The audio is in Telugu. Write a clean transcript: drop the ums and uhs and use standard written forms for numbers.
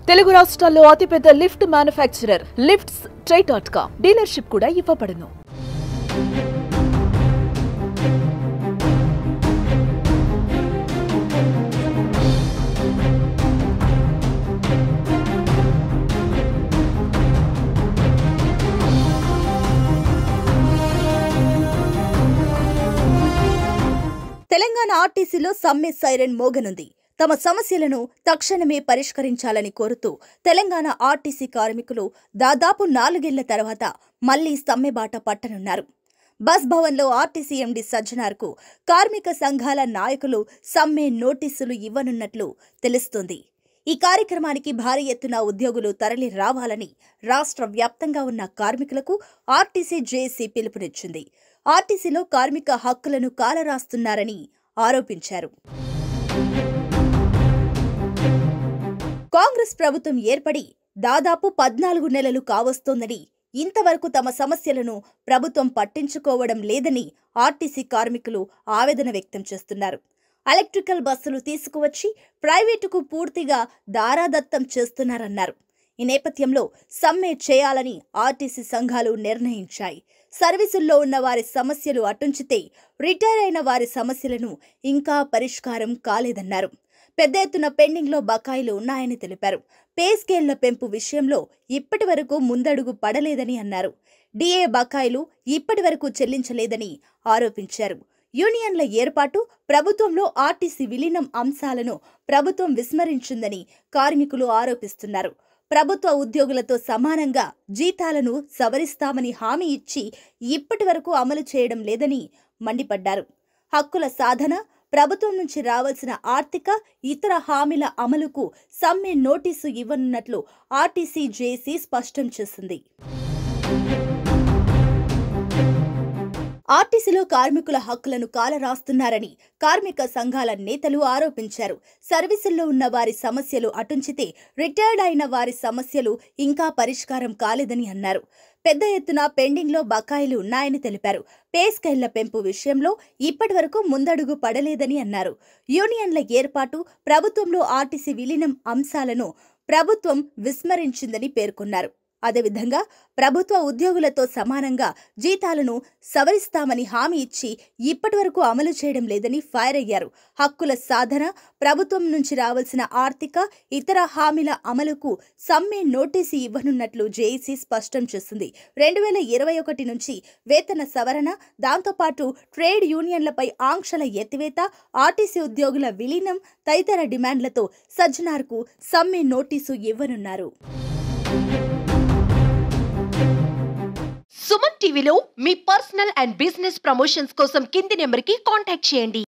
తెలుగు రాష్ట్రాల్లో అతిపెద్ద లిఫ్ట్ మ్యానుఫ్యాక్చరర్ లిఫ్ట్స్ ట్రై.com డీలర్షిప్ కూడా ఇవ్వబడును. తెలంగాణ ఆర్టీసీలో సమ్మె సైరన్ మోగనుంది. తమ సమస్యలను తక్షణమే పరిష్కరించాలని కోరుతూ తెలంగాణ ఆర్టీసీ కార్మికులు దాదాపు 4 ఏళ్ల తర్వాత మళ్లీ సమ్మె బాట పట్టనున్నారు. బస్ భవన్లో ఆర్టీసీ ఎండీ సజ్జనార్కు కార్మిక సంఘాల నాయకులు సమ్మె నోటీసులు ఇవ్వనున్నట్లు తెలుస్తోంది. ఈ కార్యక్రమానికి భారీ ఎత్తున ఉద్యోగులు తరలి రావాలని రాష్ట్ర వ్యాప్తంగా ఉన్న కార్మికులకు ఆర్టీసీ జేఏసీ పిలుపునిచ్చింది. ఆర్టీసీలో కార్మిక హక్కులను కాలరాస్తున్నారని ఆరోపించారు. కాంగ్రెస్ ప్రభుత్వం ఏర్పడి దాదాపు 14 నెలలు కావస్తోందని, ఇంతవరకు తమ సమస్యలను ప్రభుత్వం పట్టించుకోవడం లేదని ఆర్టీసీ కార్మికులు ఆవేదన వ్యక్తం చేస్తున్నారు. ఎలక్ట్రికల్ బస్సులు తీసుకువచ్చి ప్రైవేటుకు పూర్తిగా దారాదత్తం చేస్తున్నారన్నారు. ఈ నేపథ్యంలో సమ్మె చేయాలని ఆర్టీసీ సంఘాలు నిర్ణయించాయి. సర్వీసుల్లో ఉన్న వారి సమస్యలు అటుంచితే రిటైర్ అయిన వారి సమస్యలను ఇంకా పరిష్కారం కాలేదన్నారు. పెద్ద ఎత్తున పెండింగ్లో బకాయిలు ఉన్నాయని తెలిపారు. పే స్కేళ్ల పెంపు విషయంలో ఇప్పటి వరకు ముందడుగు పడలేదని అన్నారు. డిఏ బకాయిలు ఇప్పటి వరకు చెల్లించలేదని ఆరోపించారు. యూనియన్ల ఏర్పాటు, ప్రభుత్వంలో ఆర్టీసీ విలీనం అంశాలను ప్రభుత్వం విస్మరించిందని కార్మికులు ఆరోపిస్తున్నారు. ప్రభుత్వ ఉద్యోగులతో సమానంగా జీతాలను సవరిస్తామని హామీ ఇచ్చి ఇప్పటి వరకు అమలు చేయడం లేదని మండిపడ్డారు. హక్కుల సాధన, ప్రభుత్వం నుంచి రావాల్సిన ఆర్థిక, ఇతర హామీల అమలుకు సమ్మె నోటీసు ఇవ్వనున్నట్లు ఆర్టీసీ జేఏసీ స్పష్టం చేసింది. ఆర్టీసీలో కార్మికుల హక్కులను కాలరాస్తున్నారని కార్మిక సంఘాల నేతలు ఆరోపించారు. సర్వీసుల్లో ఉన్న వారి సమస్యలు అటుంచితే రిటైర్డ్ అయిన వారి సమస్యలు ఇంకా పరిష్కారం కాలేదని అన్నారు. పెద్ద ఎత్తున పెండింగ్లో బకాయిలు ఉన్నాయని తెలిపారు. పే స్కేళ్ల పెంపు విషయంలో ఇప్పటి వరకు ముందడుగు పడలేదని అన్నారు. యూనియన్ల ఏర్పాటు, ప్రభుత్వంలో ఆర్టీసీ విలీనం అంశాలను ప్రభుత్వం విస్మరించిందని పేర్కొన్నారు. అదేవిధంగా ప్రభుత్వ ఉద్యోగులతో సమానంగా జీతాలను సవరిస్తామని హామీ ఇచ్చి ఇప్పటి వరకు అమలు చేయడం లేదని ఫైర్ అయ్యారు. హక్కుల సాధన, ప్రభుత్వం నుంచి రావాల్సిన ఆర్థిక, ఇతర హామీల అమలుకు సమ్మె నోటీసు ఇవ్వనున్నట్లు జేఏసీ స్పష్టం చేసింది. 2021 నుంచి వేతన సవరణ, దాంతోపాటు ట్రేడ్ యూనియన్లపై ఆంక్షల ఎత్తివేత, ఆర్టీసీ ఉద్యోగుల విలీనం తదితర డిమాండ్లతో సజ్జనార్కు సమ్మె నోటీసు ఇవ్వనున్నారు. సుమన్ టీవీలో మీ పర్సనల్ అండ్ బిజినెస్ ప్రమోషన్స్ కోసం కింది నెంబర్కి కాంటాక్ట్ చేయండి.